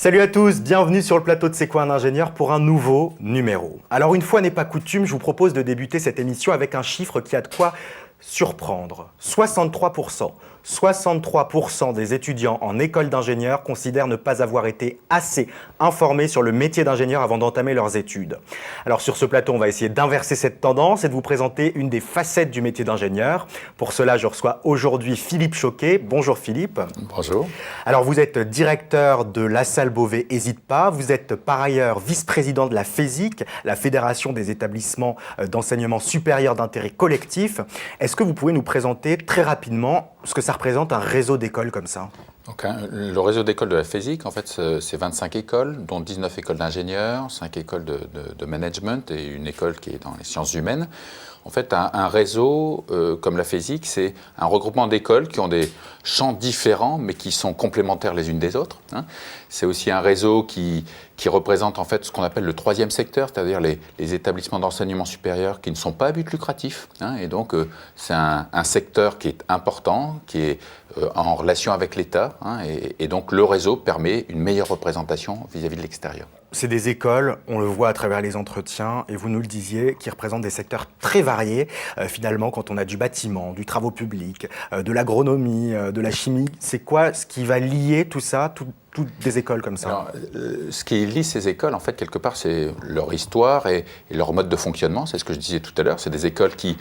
Salut à tous, bienvenue sur le plateau de C'est quoi un ingénieur pour un nouveau numéro. Alors une fois n'est pas coutume, je vous propose de débuter cette émission avec un chiffre qui a de quoi surprendre. 63%. 63% des étudiants en école d'ingénieur considèrent ne pas avoir été assez informés sur le métier d'ingénieur avant d'entamer leurs études. Alors sur ce plateau, on va essayer d'inverser cette tendance et de vous présenter une des facettes du métier d'ingénieur. Pour cela, je reçois aujourd'hui Philippe Choquet. Bonjour Philippe. Bonjour. Alors vous êtes directeur de la salle Beauvais Hésite pas. Vous êtes par ailleurs vice-président de la FESIC, la Fédération des établissements d'enseignement supérieur d'intérêt collectif. Est-ce que vous pouvez nous présenter très rapidement ce que ça représente un réseau d'écoles comme ça? Donc, le réseau d'écoles de la FESIC, en fait, c'est 25 écoles, dont 19 écoles d'ingénieurs, 5 écoles de management et une école qui est dans les sciences humaines. En fait, un réseau comme la FESIC, c'est un regroupement d'écoles qui ont des champs différents, mais qui sont complémentaires les unes des autres. C'est aussi un réseau qui représente en fait ce qu'on appelle le troisième secteur, c'est-à-dire les établissements d'enseignement supérieur qui ne sont pas à but lucratif. Et donc, c'est un secteur qui est important, qui est en relation avec l'État. Et donc, le réseau permet une meilleure représentation vis-à-vis de l'extérieur. C'est des écoles, on le voit à travers les entretiens, et vous nous le disiez, qui représentent des secteurs très variés. Finalement, quand on a du bâtiment, du travaux publics, de l'agronomie, de la chimie, c'est quoi ce qui va lier tout ça, toutes des écoles comme ça? Alors, ce qui lie ces écoles, en fait, quelque part, c'est leur histoire et leur mode de fonctionnement. C'est ce que je disais tout à l'heure. C'est des écoles qui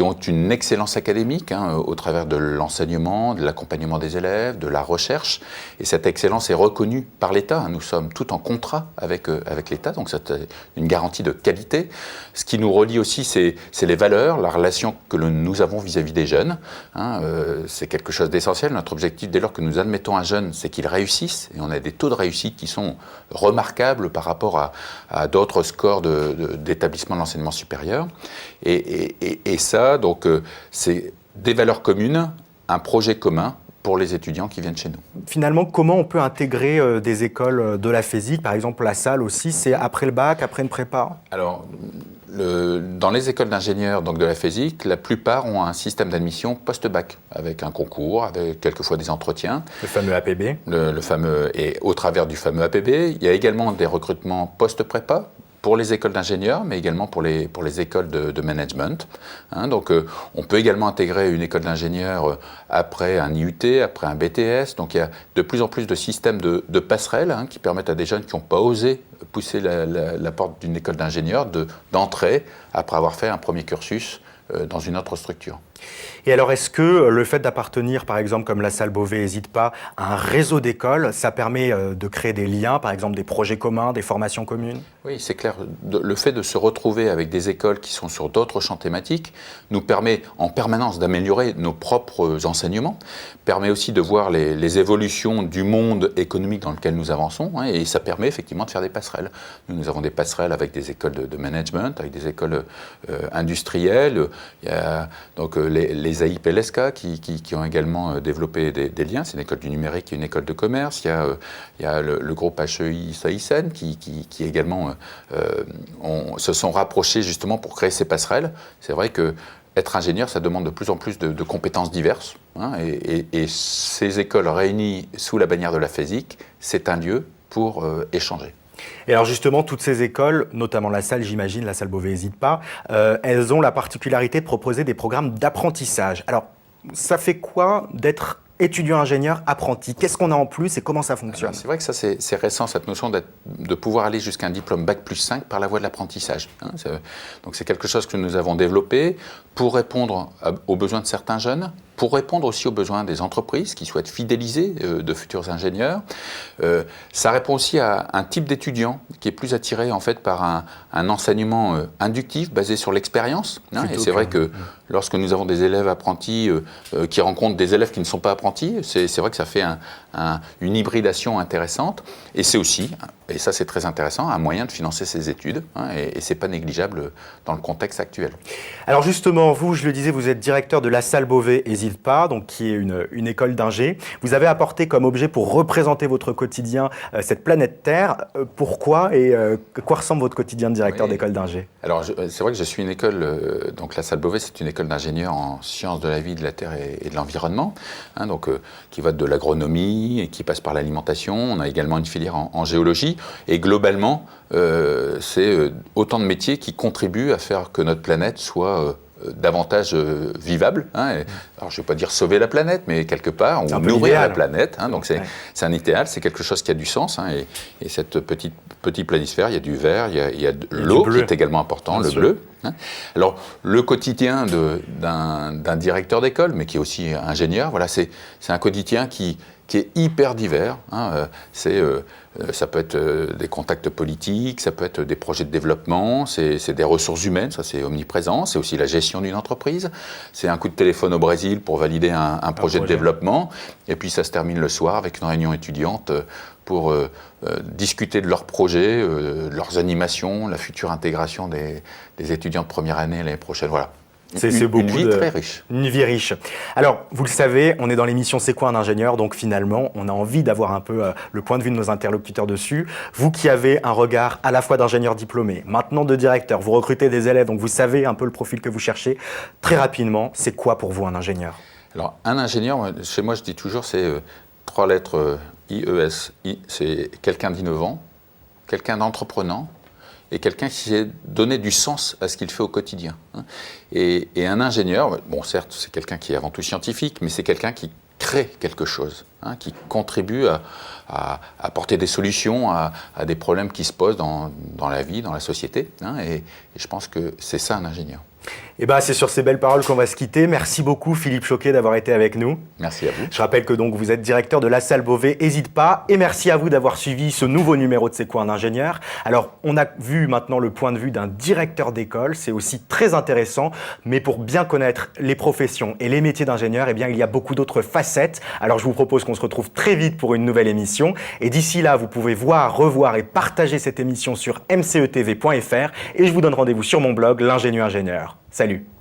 ont une excellence académique au travers de l'enseignement, de l'accompagnement des élèves, de la recherche. Et cette excellence est reconnue par l'État. Nous sommes tout en contrat avec l'État, donc c'est une garantie de qualité. Ce qui nous relie aussi, c'est les valeurs, la relation que nous avons vis-à-vis des jeunes. C'est quelque chose d'essentiel. Notre objectif, dès lors que nous admettons un jeune, c'est qu'ils réussissent, et on a des taux de réussite qui sont remarquables par rapport à d'autres scores d'établissements de l'enseignement supérieur. Et ça, donc, c'est des valeurs communes, un projet commun pour les étudiants qui viennent chez nous. Finalement, comment on peut intégrer des écoles de la FESIC, par exemple la salle aussi, c'est après le bac, après une prépa? Alors, dans les écoles d'ingénieurs donc de la FESIC, la plupart ont un système d'admission post-bac, avec un concours, avec quelquefois des entretiens. Le fameux APB. Le fameux, et au travers du fameux APB, il y a également des recrutements post-prépa, pour les écoles d'ingénieurs, mais également pour les écoles de management. Donc, on peut également intégrer une école d'ingénieurs après un IUT, après un BTS. Donc, il y a de plus en plus de systèmes de passerelles qui permettent à des jeunes qui n'ont pas osé pousser la porte d'une école d'ingénieurs d'entrer après avoir fait un premier cursus dans une autre structure. Et alors, est-ce que le fait d'appartenir, par exemple, comme la salle Beauvais Hésite pas, à un réseau d'écoles, ça permet de créer des liens, par exemple des projets communs, des formations communes? Oui, c'est clair. Le fait de se retrouver avec des écoles qui sont sur d'autres champs thématiques nous permet en permanence d'améliorer nos propres enseignements, permet aussi de voir les évolutions du monde économique dans lequel nous avançons, et ça permet effectivement de faire des passerelles. Nous avons des passerelles avec des écoles de management, avec des écoles industrielles. Il y a donc les AIP LSK qui ont également développé des liens. C'est une école du numérique et une école de commerce. Il y a le groupe HEI Saïsen qui également se sont rapprochés justement pour créer ces passerelles. C'est vrai que être ingénieur, ça demande de plus en plus de compétences diverses. Et ces écoles réunies sous la bannière de la FESIC, c'est un lieu pour échanger. Et alors justement, toutes ces écoles, notamment la salle, j'imagine, la salle Beauvais Hésite pas, elles ont la particularité de proposer des programmes d'apprentissage. Alors, ça fait quoi d'être étudiant ingénieur apprenti? Qu'est-ce qu'on a en plus et comment ça fonctionne? C'est vrai que ça, c'est récent, cette notion de pouvoir aller jusqu'à un diplôme Bac+5 par la voie de l'apprentissage. Donc c'est quelque chose que nous avons développé pour répondre aux besoins de certains jeunes, pour répondre aussi aux besoins des entreprises qui souhaitent fidéliser de futurs ingénieurs. Ça répond aussi à un type d'étudiant qui est plus attiré en fait par un enseignement inductif basé sur l'expérience. Et c'est vrai que lorsque nous avons des élèves apprentis qui rencontrent des élèves qui ne sont pas apprentis, c'est vrai que ça fait une hybridation intéressante. Et c'est aussi, et ça c'est très intéressant, un moyen de financer ses études. Et c'est pas négligeable dans le contexte actuel. Alors justement, vous, je le disais, vous êtes directeur de la salle Beauvais Hésite ESIDPA, donc qui est une école d'ingé. Vous avez apporté comme objet pour représenter votre quotidien cette planète Terre. Pourquoi et à quoi ressemble votre quotidien de directeur d'école d'ingé? Alors, c'est vrai que je suis une école, donc la Salle Beauvais, c'est une école d'ingénieurs en sciences de la vie, de la terre et de l'environnement, hein, donc qui va de l'agronomie et qui passe par l'alimentation. On a également une filière en géologie et globalement, c'est autant de métiers qui contribuent à faire que notre planète soit davantage vivable. Hein. Alors, je ne vais pas dire sauver la planète, mais quelque part, ou nourrir la planète. Hein. Donc, c'est un idéal, c'est quelque chose qui a du sens. Hein. Et cette petite planisphère, il y a du vert, il y a de l'eau qui est également important, le bleu. Hein. Alors, le quotidien d'un directeur d'école, mais qui est aussi ingénieur, voilà, c'est un quotidien qui est hyper divers. Hein. Ça peut être des contacts politiques, ça peut être des projets de développement, c'est des ressources humaines, ça c'est omniprésent, c'est aussi la gestion d'une entreprise, c'est un coup de téléphone au Brésil pour valider un projet de développement, et puis ça se termine le soir avec une réunion étudiante pour discuter de leurs projets, de leurs animations, la future intégration des étudiants de première année l'année prochaine, voilà. C'est beaucoup une vie très riche. Une vie riche. Alors, vous le savez, on est dans l'émission C'est quoi un ingénieur? Donc finalement, on a envie d'avoir un peu le point de vue de nos interlocuteurs dessus. Vous qui avez un regard à la fois d'ingénieur diplômé, maintenant de directeur, vous recrutez des élèves, donc vous savez un peu le profil que vous cherchez. Très rapidement, c'est quoi pour vous un ingénieur? Alors, un ingénieur, chez moi, je dis toujours, c'est 3 lettres IES. C'est quelqu'un d'innovant, quelqu'un d'entreprenant, et quelqu'un qui sait donner du sens à ce qu'il fait au quotidien. Et un ingénieur, bon certes c'est quelqu'un qui est avant tout scientifique, mais c'est quelqu'un qui crée quelque chose, hein, qui contribue à apporter des solutions à des problèmes qui se posent dans la vie, dans la société. Hein, et je pense que c'est ça un ingénieur. Et c'est sur ces belles paroles qu'on va se quitter. Merci beaucoup Philippe Choquet d'avoir été avec nous. Merci à vous. Je rappelle que donc vous êtes directeur de la Salle Beauvais, ESIDPA, et merci à vous d'avoir suivi ce nouveau numéro de C'est quoi un ingénieur. Alors on a vu maintenant le point de vue d'un directeur d'école, c'est aussi très intéressant, mais pour bien connaître les professions et les métiers d'ingénieur, eh bien il y a beaucoup d'autres facettes. Alors je vous propose qu'on se retrouve très vite pour une nouvelle émission, et d'ici là vous pouvez voir, revoir et partager cette émission sur mcetv.fr, et je vous donne rendez-vous sur mon blog L'Ingénieur Ingénieur. Salut!